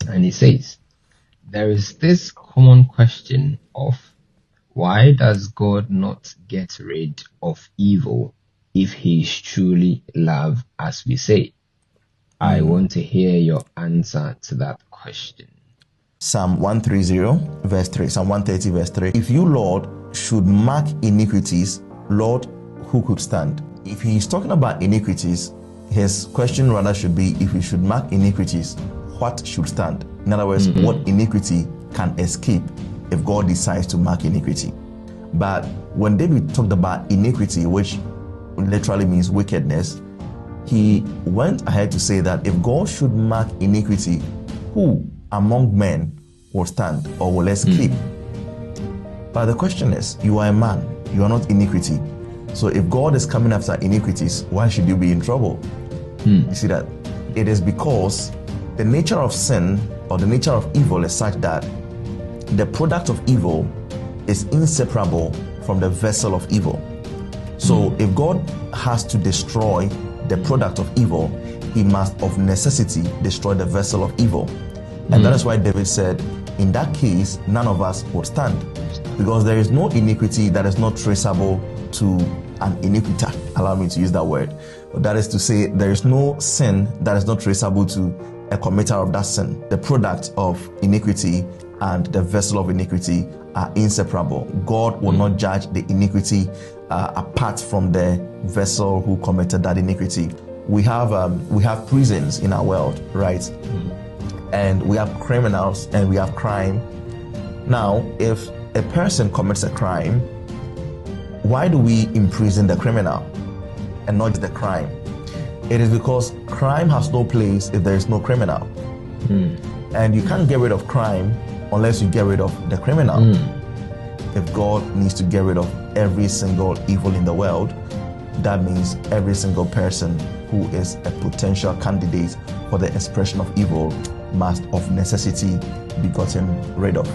And he says, there is this common question of why does God not get rid of evil if he is truly love, as we say? I want to hear your answer to that question. Psalm 130 verse 3. Psalm 130 verse 3. If you, Lord, should mark iniquities, Lord, who could stand? If he is talking about iniquities, his question rather should be, if we should mark iniquities, what should stand? In other words, what iniquity can escape if God decides to mark iniquity? But when David talked about iniquity, which literally means wickedness, he went ahead to say that if God should mark iniquity, who among men will stand or will escape? But the question is, you are a man, you are not iniquity. So if God is coming after iniquities, why should you be in trouble? You see that? It is because the nature of sin or the nature of evil is such that the product of evil is inseparable from the vessel of evil. So if God has to destroy the product of evil, he must of necessity destroy the vessel of evil. And that is why David said, in that case, none of us would stand, because there is no iniquity that is not traceable to an iniquiter. Allow me to use that word. But that is to say, there is no sin that is not traceable to a committer of that sin. The product of iniquity and the vessel of iniquity are inseparable. God will not judge the iniquity apart from the vessel who committed that iniquity. We have prisons in our world, right? And we have criminals and we have crime. Now, if a person commits a crime, why do we imprison the criminal and not the crime? It is because crime has no place if there is no criminal. And you can't get rid of crime unless you get rid of the criminal. If God needs to get rid of every single evil in the world, that means every single person who is a potential candidate for the expression of evil must of necessity be gotten rid of.